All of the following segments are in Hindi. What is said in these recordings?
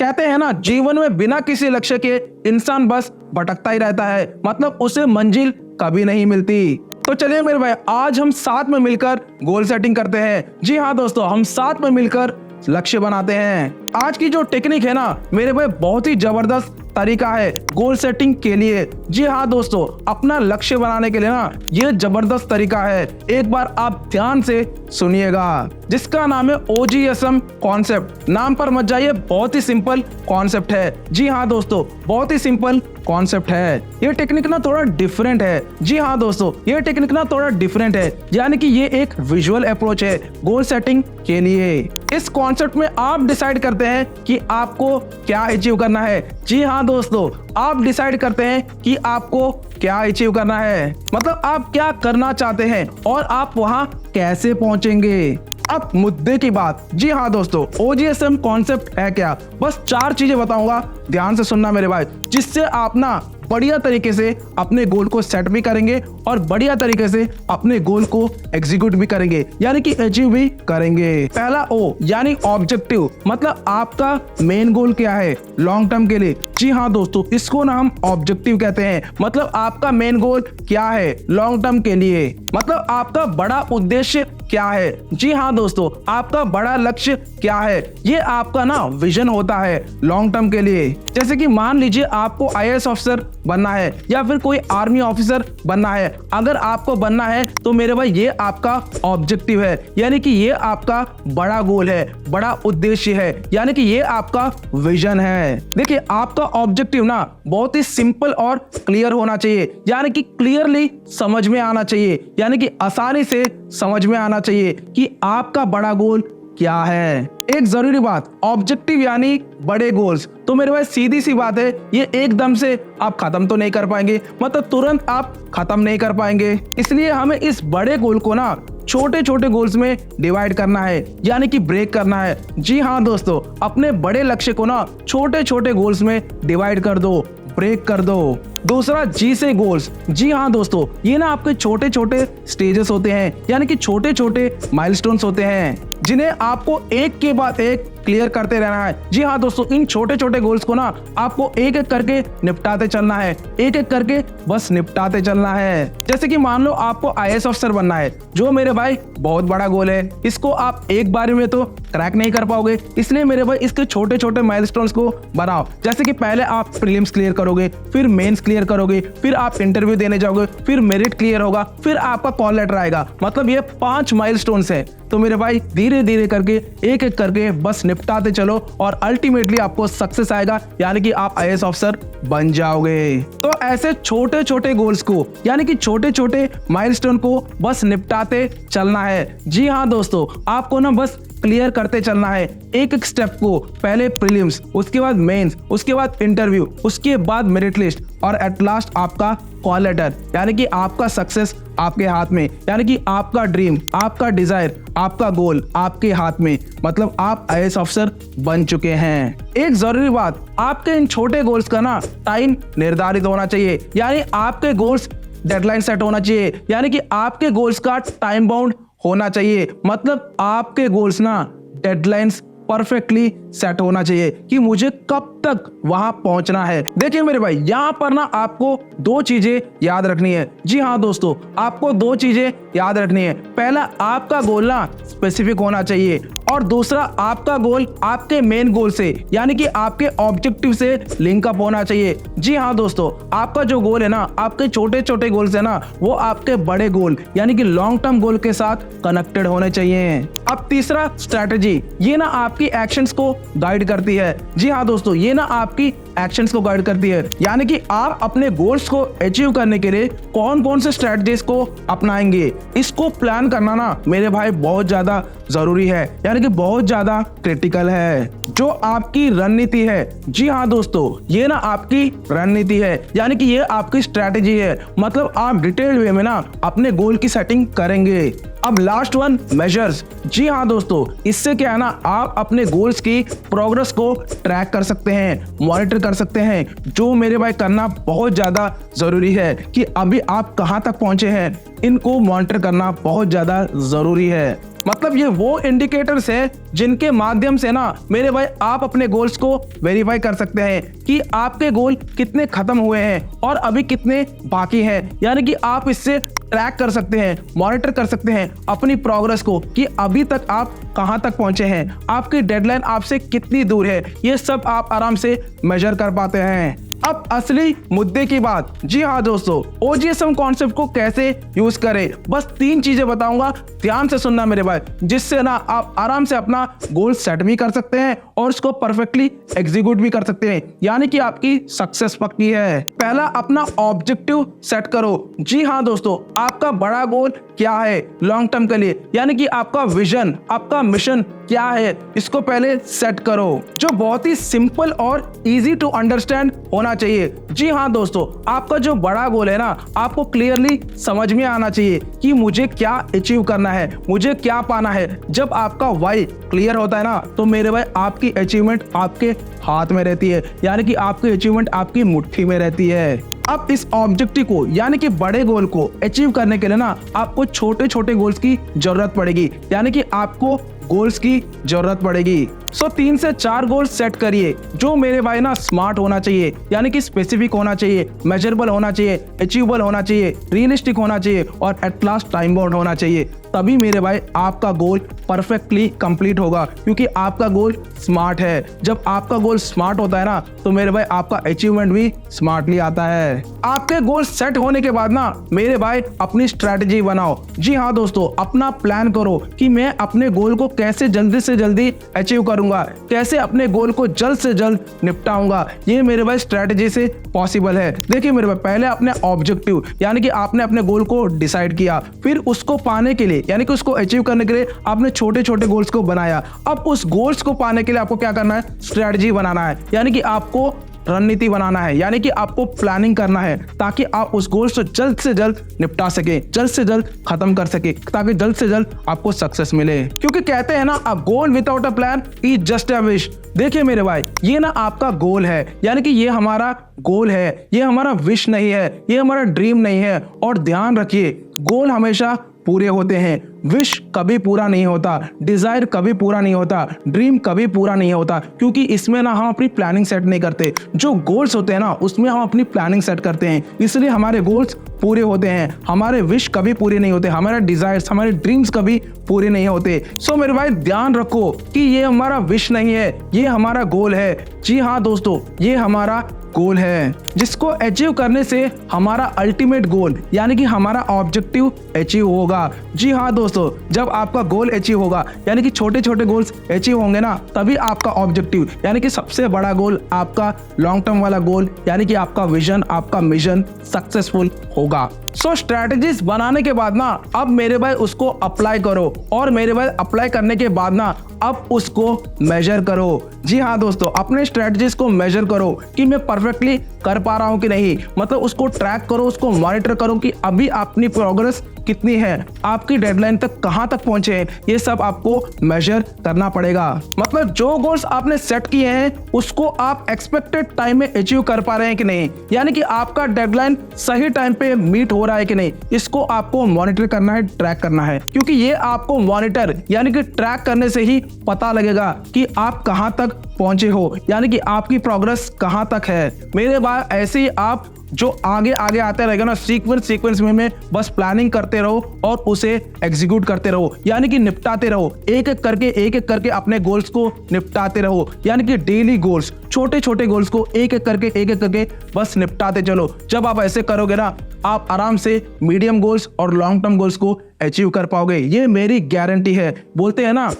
कहते हैं ना, जीवन में बिना किसी लक्ष्य के इंसान बस भटकता ही रहता है, मतलब उसे मंजिल कभी नहीं मिलती। तो चलिए मेरे भाई, आज हम साथ में मिलकर गोल सेटिंग करते हैं। जी हाँ दोस्तों, हम साथ में मिलकर लक्ष्य बनाते हैं। आज की जो टेक्निक है ना मेरे भाई, बहुत ही जबरदस्त तरीका है गोल सेटिंग के लिए। जी हाँ दोस्तों, अपना लक्ष्य बनाने के लिए ना ये जबरदस्त तरीका है। एक बार आप ध्यान से सुनिएगा, जिसका नाम है OGSM कॉन्सेप्ट। नाम पर मत जाइए, बहुत ही सिंपल कॉन्सेप्ट है। जी हाँ दोस्तों, बहुत ही सिंपल कॉन्सेप्ट है। ये टेक्निक ना थोड़ा डिफरेंट है। जी हाँ दोस्तों, ये टेक्निक ना थोड़ा डिफरेंट है, यानी कि ये एक विजुअल अप्रोच है गोल सेटिंग के लिए। इस कॉन्सेप्ट में आप डिसाइड करते हैं कि आपको क्या अचीव करना है। जी हाँ दोस्तों, आप डिसाइड करते हैं कि आपको क्या अचीव करना है, मतलब आप क्या करना चाहते हैं और आप वहां कैसे पहुंचेंगे। अब मुद्दे की बात। जी हाँ दोस्तों, OGSM कॉन्सेप्ट है क्या? बस 4 चीजें बताऊंगा, ध्यान से सुनना मेरे भाई, जिससे आप ना बढ़िया तरीके से अपने गोल को सेट भी करेंगे और बढ़िया तरीके से अपने गोल को एग्जीक्यूट भी करेंगे, यानी कि अचीव भी करेंगे। पहला O यानी ऑब्जेक्टिव, मतलब आपका मेन गोल क्या है लॉन्ग टर्म के लिए। जी हाँ दोस्तों, इसको ना हम ऑब्जेक्टिव कहते हैं। मतलब आपका मेन गोल क्या है लॉन्ग टर्म के लिए, मतलब आपका बड़ा उद्देश्य क्या है। जी हाँ दोस्तों, आपका बड़ा लक्ष्य क्या है, ये आपका ना विजन होता है लॉन्ग टर्म के लिए। जैसे कि मान लीजिए आपको IAS ऑफिसर बनना है या फिर कोई आर्मी ऑफिसर बनना है। अगर आपको बनना है तो मेरे भाई ये आपका ऑब्जेक्टिव है, यानी कि ये आपका बड़ा गोल है, बड़ा उद्देश्य है, यानी कि ये आपका विजन है। देखिए, आपका ऑब्जेक्टिव ना बहुत ही सिंपल और क्लियर होना चाहिए, यानी कि क्लियरली समझ में आना चाहिए, यानी कि आसानी से समझ में आना चाहिए कि आपका बड़ा गोल क्या है। एक जरूरी बात, ऑब्जेक्टिव यानी बड़े गोल्स, तो मेरे भाई सीधी सी बात है, ये एकदम से आप खत्म तो नहीं कर पाएंगे, मतलब तुरंत आप खत्म नहीं कर पाएंगे। इसलिए हमें इस बड़े गोल को ना छोटे छोटे गोल्स में डिवाइड करना है, यानी कि ब्रेक करना है। जी हाँ दोस्तों, अपने बड़े लक्ष्य को ना छोटे छोटे गोल्स में डिवाइड कर दो, ब्रेक कर दो। दूसरा G से गोल्स। जी हाँ दोस्तों, ये ना आपके छोटे छोटे स्टेजेस होते हैं, यानी कि छोटे छोटे माइलस्टोन्स होते हैं, जिन्हें आपको एक के बाद एक क्लियर करते रहना है। जी हाँ दोस्तों, इन छोटे छोटे गोल्स को ना आपको एक एक करके निपटाते चलना है, एक एक करके बस निपटाते चलना है। जैसे कि मान लो आपको IAS ऑफिसर बनना है, जो मेरे भाई बहुत बड़ा गोल है। इसको आप एक बार में तो क्रैक नहीं कर पाओगे, इसलिए मेरे भाई इसके छोटे छोटे माइलस्टोन्स को बनाओ। जैसे कि पहले आप प्रीलिम्स क्लियर करोगे, फिर मेंस क्लियर करोगे, फिर आप इंटरव्यू देने जाओगे, फिर मेरिट क्लियर होगा, फिर आपका कॉल लेटर आएगा। मतलब ये 5 माइलस्टोन्स हैं। तो मेरे भाई धीरे धीरे करके एक एक करके बस निपटाते चलो और अल्टीमेटली आपको सक्सेस आएगा, यानी कि आप IAS ऑफिसर बन जाओगे। तो ऐसे छोटे छोटे गोल्स को, यानी कि छोटे छोटे माइलस्टोन को बस निपटाते चलना है। जी हाँ दोस्तों, आपको ना बस क्लियर करते चलना है एक एक स्टेप को। पहले प्रीलिम्स, उसके बाद मेंस, उसके बाद इंटरव्यू, उसके बाद मेरिट लिस्ट और एट लास्ट आपका कॉल लेटर, यानी कि आपका सक्सेस आपके हाथ में, यानी कि आपका ड्रीम, आपका डिजायर, आपका गोल आपके हाथ में, मतलब आप IAS ऑफिसर बन चुके हैं। एक जरूरी बात, आपके इन छोटे गोल्स का ना टाइम निर्धारित होना चाहिए, यानी आपके गोल्स डेडलाइन सेट होना चाहिए, यानी कि आपके गोल्स का टाइम बाउंड होना चाहिए। मतलब आपके गोल्स ना डेडलाइंस परफेक्टली सेट होना चाहिए कि मुझे कब तक वहां पहुंचना है। देखिए मेरे भाई, यहाँ पर ना आपको 2 चीजें याद रखनी है। जी हाँ दोस्तों, आपको 2 चीजें याद रखनी है। पहला, आपका गोल ना स्पेसिफिक होना चाहिए, और दूसरा, आपका गोल आपके मेन गोल से, यानी कि आपके ऑब्जेक्टिव से लिंक अप होना चाहिए। जी हाँ दोस्तों, आपका जो गोल है ना, आपके छोटे छोटे गोल्स है ना, वो आपके बड़े गोल यानी कि लॉन्ग टर्म गोल के साथ कनेक्टेड होने चाहिए। अब तीसरा स्ट्रैटेजी, ये ना आपकी एक्शंस को गाइड करती है। जी हाँ दोस्तों, ये ना आपकी एक्शंस को गाइड करती है, यानी कि आप अपने गोल्स को अचीव करने के लिए कौन कौन से स्ट्रैटेजीज को अपनाएंगे। इसको प्लान करना ना मेरे भाई बहुत ज्यादा जरूरी है, यानी कि बहुत ज्यादा क्रिटिकल है। जो आपकी रणनीति है, जी हाँ दोस्तों, ये ना आपकी रणनीति है, यानी कि ये आपकी स्ट्रैटेजी है। मतलब आप डिटेल्ड वे में ना अपने गोल की सेटिंग करेंगे। अब लास्ट वन, मेजर्स। जी हाँ दोस्तों, इससे क्या है ना, आप अपने गोल्स की प्रोग्रेस को ट्रैक कर सकते हैं, मॉनिटर कर सकते हैं। जो मेरे भाई करना बहुत ज्यादा जरूरी है कि अभी आप कहां तक पहुंचे हैं, इनको मॉनिटर करना बहुत ज्यादा जरूरी है। मतलब ये वो इंडिकेटर्स है जिनके माध्यम से ना मेरे भाई आप अपने गोल्स को वेरीफाई कर सकते हैं कि आपके गोल कितने खत्म हुए हैं और अभी कितने बाकी हैं। यानी कि आप इससे ट्रैक कर सकते हैं, मॉनिटर कर सकते हैं अपनी प्रोग्रेस को कि अभी तक आप कहां तक पहुंचे हैं, आपकी डेडलाइन आपसे कितनी दूर है। ये सब आप आराम से मेजर कर पाते हैं। अब असली मुद्दे की बात। जी हाँ दोस्तों, OGSM कॉन्सेप्ट को कैसे यूज करें, बस 3 चीजें बताऊंगा, ध्यान से सुनना मेरे भाई, जिससे ना आप आराम से अपना गोल सेट भी कर सकते हैं और उसको परफेक्टली एग्जीक्यूट भी कर सकते हैं, यानी कि आपकी सक्सेस पक्की है। पहला, अपना ऑब्जेक्टिव सेट करो। जी हाँ दोस्तों, आपका बड़ा गोल क्या है लॉन्ग टर्म के लिए, यानी कि आपका विजन, आपका मिशन क्या है, इसको पहले सेट करो, जो बहुत ही सिंपल और इजी टू अंडरस्टैंड होना चाहिए। जी हाँ दोस्तों, आपका जो बड़ा गोल है ना, आपको क्लियरली समझ में आना चाहिए कि मुझे क्या अचीव करना है, मुझे क्या पाना है। जब आपका वाई क्लियर होता है ना, तो मेरे भाई आपकी अचीवमेंट आपके हाथ में रहती है, यानी कि आपकी अचीवमेंट आपकी मुट्ठी में रहती है। अब इस ऑब्जेक्टिव को, यानी कि बड़े गोल को अचीव करने के लिए ना आपको छोटे छोटे गोल्स की जरूरत पड़ेगी, यानी कि आपको गोल्स की जरूरत पड़ेगी। 3 से 4 गोल्स सेट करिए, जो मेरे भाई ना स्मार्ट होना चाहिए, यानी कि स्पेसिफिक होना चाहिए, मेजरेबल होना चाहिए, अचीवेबल होना चाहिए, रियलिस्टिक होना चाहिए और एट लास्ट टाइम बाउंड होना चाहिए। तभी मेरे भाई आपका गोल परफेक्टली कंप्लीट होगा, क्योंकि आपका गोल स्मार्ट है। जब आपका गोल स्मार्ट होता है ना, तो मेरे भाई आपका अचीवमेंट भी स्मार्टली आता है। आपके गोल सेट होने के बाद ना मेरे भाई अपनी स्ट्रैटेजी बनाओ। जी हाँ दोस्तों, अपना प्लान करो कि मैं अपने गोल को कैसे जल्दी से जल्दी अचीव करूंगा, कैसे अपने गोल को जल्द से जल्द निपटाऊंगा। ये मेरे भाई स्ट्रैटेजी से पॉसिबल है। देखिए मेरे भाई, पहले अपने ऑब्जेक्टिव, यानी कि आपने अपने गोल को डिसाइड किया, फिर उसको पाने के लिए, यानी कि उसको अचीव करने के लिए आपने छोटे छोटे गोल्स को बनाया। अब उस गोल्स को पाने के लिए आपको क्या करना है, स्ट्रैटेजी बनाना है, यानी कि आपको रणनीति बनाना है, यानी कि आपको प्लानिंग करना है, ताकि आप उस गोल को जल्द से जल्द निपटा सके, जल्द से जल्द खत्म कर सके, ताकि जल्द से जल्द आपको सक्सेस मिले। क्योंकि कहते हैं ना, a goal without a plan is just a wish. देखिए मेरे भाई, ये ना आपका गोल है, यानी कि ये हमारा गोल है, ये हमारा विश नहीं है, ये हमारा ड्रीम नहीं है। और ध्यान रखिए, गोल हमेशा पूरे होते हैं, विश कभी पूरा नहीं होता, डिजायर कभी पूरा नहीं होता, ड्रीम कभी पूरा नहीं होता, क्योंकि इसमें ना हम अपनी प्लानिंग सेट नहीं करते। जो गोल्स होते हैं ना, उसमें हम अपनी प्लानिंग सेट करते हैं, इसलिए हमारे गोल्स पूरे होते हैं। हमारे विश कभी पूरे नहीं होते, हमारे डिजायर्स, हमारे ड्रीम्स कभी पूरे नहीं होते। सो मेरे भाई ध्यान रखो कि ये हमारा विश नहीं है, ये हमारा गोल है। जी हाँ दोस्तों, ये हमारा गोल है, जिसको अचीव करने से हमारा अल्टीमेट गोल, यानी कि हमारा ऑब्जेक्टिव अचीव होगा। जी हाँ दोस्तों, जब आपका गोल अचीव होगा, यानी कि छोटे छोटे गोल्स अचीव होंगे ना, तभी आपका ऑब्जेक्टिव, यानी कि सबसे बड़ा गोल, आपका लॉन्ग टर्म वाला गोल, यानी कि आपका विजन, आपका मिशन सक्सेसफुल होगा। सो स्ट्रैटेजीज बनाने के बाद ना अब मेरे भाई उसको अप्लाई करो, और मेरे भाई अप्लाई करने के बाद ना अब उसको मेजर करो। जी हाँ दोस्तों, अपने स्ट्रैटेजीज को मेजर करो कि मैं परफेक्टली कर पा रहा हूँ कि नहीं, मतलब उसको ट्रैक करो, उसको मॉनिटर करो कि अभी अपनी प्रोग्रेस कितनी है, आपकी डेडलाइन तक कहां तक पहुंचे हैं, ये सब आपको मेजर करना पड़ेगा। मतलब जो गोल्स आपने सेट किए हैं उसको आप एक्सपेक्टेड टाइम में अचीव कर पा रहे हैं कि नहीं, यानी कि आपका डेडलाइन सही टाइम पे मीट हो रहा है कि नहीं, इसको आपको मॉनिटर करना है, ट्रैक करना है। क्योंकि ये आपको मॉनिटर यानी कि ट्रैक करने से ही पता लगेगा कि आप कहां तक पहुंचे हो, यानी कि आपकी प्रोग्रेस कहां तक है। मेरे बाद ऐसे ही आप जो आगे आगे आते रहेगा ना, सीक्वेंस में बस प्लानिंग करते रहो और उसे एग्जीक्यूट करते रहो, यानी कि निपटाते रहो, एक एक करके अपने गोल्स को निपटाते रहो, यानी कि डेली गोल्स, छोटे छोटे गोल्स को एक एक करके बस निपटाते चलो। जब आप ऐसे करोगे ना, आप आराम से मीडियम गोल्स और लॉन्ग टर्म गोल्स को अचीव कर पाओगे, ये मेरी गारंटी है। बोलते हैं ना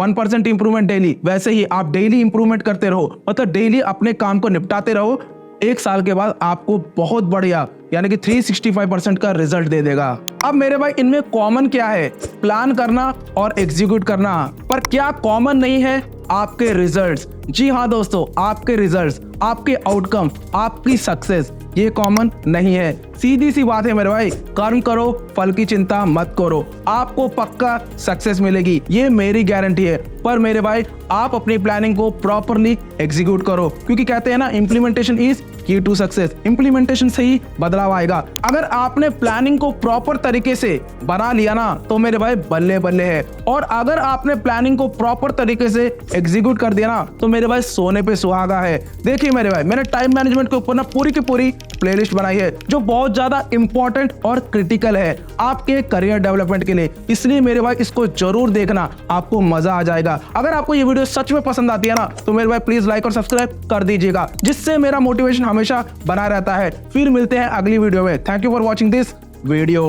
1% इंप्रूवमेंट डेली, वैसे ही आप डेली इंप्रूवमेंट करते रहो, मतलब डेली अपने काम को निपटाते रहो। 1 साल के बाद आपको बहुत बढ़िया, यानी कि 365% का रिजल्ट दे देगा। अब मेरे भाई, इनमें कॉमन क्या है? प्लान करना और एग्जीक्यूट करना। पर क्या कॉमन नहीं है? आपके रिजल्ट्स। जी हाँ दोस्तों, आपके रिजल्ट्स। आपके आउटकम, आपकी सक्सेस ये कॉमन नहीं है। सीधी सी बात है मेरे भाई, कर्म करो, फल की चिंता मत करो, आपको पक्का सक्सेस मिलेगी, ये मेरी गारंटी है। पर मेरे भाई आप अपनी प्लानिंग को प्रॉपरली एग्जीक्यूट करो, क्योंकि कहते हैं ना इंप्लीमेंटेशन इज की टू सक्सेस। इंप्लीमेंटेशन से ही बदलाव आएगा। अगर आपने प्लानिंग को प्रॉपर तरीके से बना लिया ना तो मेरे भाई बल्ले बल्ले है, और अगर आपने प्लानिंग को प्रॉपर तरीके से एग्जीक्यूट कर दिया ना तो मेरे भाई सोने पे सुहागा है। देखिए मेरे भाई, मैंने टाइम मैनेजमेंट के ऊपर ना पूरी की पूरी प्लेलिस्ट बनाई है जो बहुत ज्यादा इंपॉर्टेंट और क्रिटिकल है आपके करियर डेवलपमेंट के लिए। इसलिए मेरे भाई इसको जरूर देखना, आपको मजा आ जाएगा। अगर आपको ये वीडियो सच में पसंद आती है ना तो मेरे भाई प्लीज लाइक और सब्सक्राइब कर दीजिएगा, जिससे मेरा मोटिवेशन हमेशा बना रहता है। फिर मिलते हैं अगली वीडियो में। Thank you for watching this video.